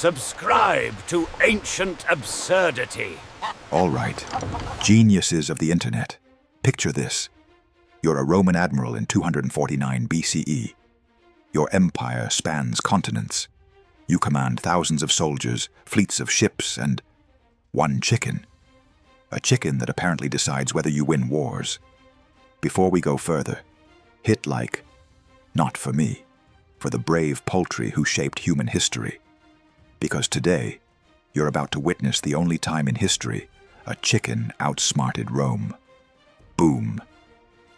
Subscribe to Ancient Absurdity. All right. Geniuses of the internet. Picture this. You're a Roman admiral in 249 BCE. Your empire spans continents. You command thousands of soldiers, fleets of ships, and one chicken. A chicken that apparently decides whether you win wars. Before we go further, hit like, not for me, for the brave poultry who shaped human history. Because today, you're about to witness the only time in history a chicken outsmarted Rome. Boom.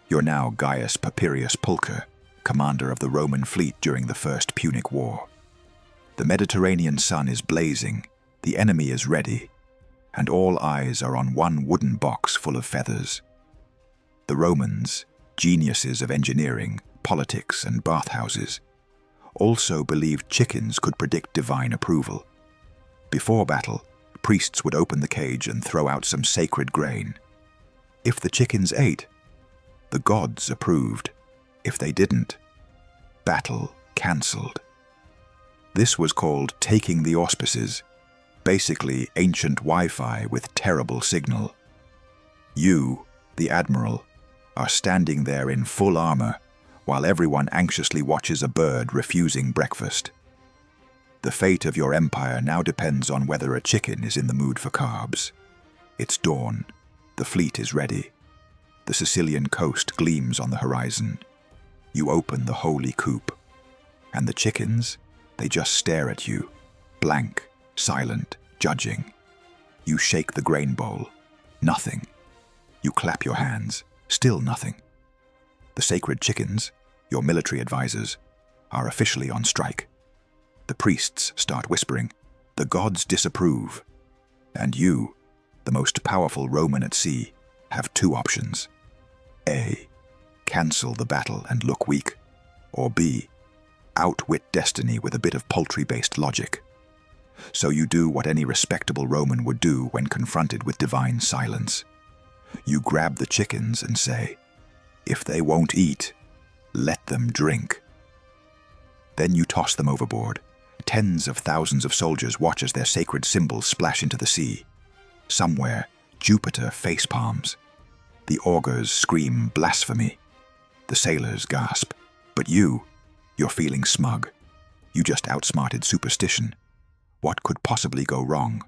You're now Gaius Papirius Pulcher, commander of the Roman fleet during the First Punic War. The Mediterranean sun is blazing, the enemy is ready, and all eyes are on one wooden box full of feathers. The Romans, geniuses of engineering, politics, and bathhouses, also believed chickens could predict divine approval. Before battle, priests would open the cage and throw out some sacred grain. If the chickens ate, the gods approved. If they didn't, battle cancelled. This was called taking the auspices, basically ancient Wi-Fi with terrible signal. You, the admiral, are standing there in full armor, while everyone anxiously watches a bird refusing breakfast. The fate of your empire now depends on whether a chicken is in the mood for carbs. It's dawn. The fleet is ready. The Sicilian coast gleams on the horizon. You open the holy coop. And the chickens, they just stare at you, blank, silent, judging. You shake the grain bowl. Nothing. You clap your hands. Still nothing. The sacred chickens, your military advisors, are officially on strike. The priests start whispering, the gods disapprove. And you, the most powerful Roman at sea, have two options. A, cancel the battle and look weak. Or B, outwit destiny with a bit of poultry-based logic. So you do what any respectable Roman would do when confronted with divine silence. You grab the chickens and say, if they won't eat, let them drink. Then you toss them overboard. Tens of thousands of soldiers watch as their sacred symbols splash into the sea. Somewhere, Jupiter facepalms. The augurs scream blasphemy. The sailors gasp. But you're feeling smug. You just outsmarted superstition. What could possibly go wrong?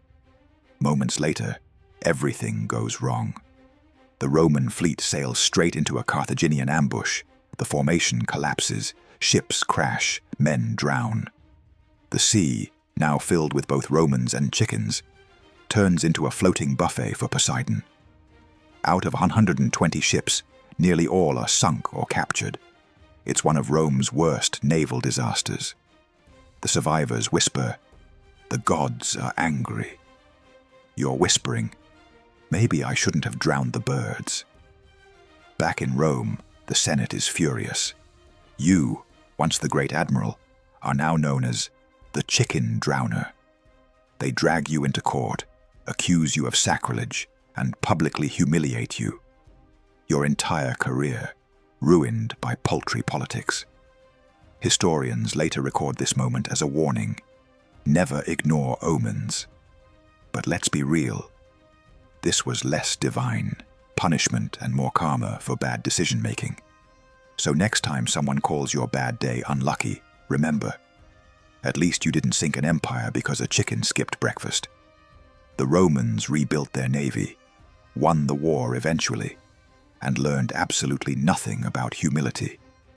Moments later, everything goes wrong. The Roman fleet sails straight into a Carthaginian ambush. The formation collapses, ships crash, men drown. The sea, now filled with both Romans and chickens, turns into a floating buffet for Poseidon. Out of 120 ships, nearly all are sunk or captured. It's one of Rome's worst naval disasters. The survivors whisper, the gods are angry. You're whispering, maybe I shouldn't have drowned the birds. Back in Rome, the Senate is furious. You, once the great admiral, are now known as the chicken drowner. They drag you into court, accuse you of sacrilege, and publicly humiliate you. Your entire career ruined by poultry politics. Historians later record this moment as a warning. Never ignore omens. But let's be real. This was less divine, punishment, and more karma for bad decision-making. So next time someone calls your bad day unlucky, remember, at least you didn't sink an empire because a chicken skipped breakfast. The Romans rebuilt their navy, won the war eventually, and learned absolutely nothing about humility.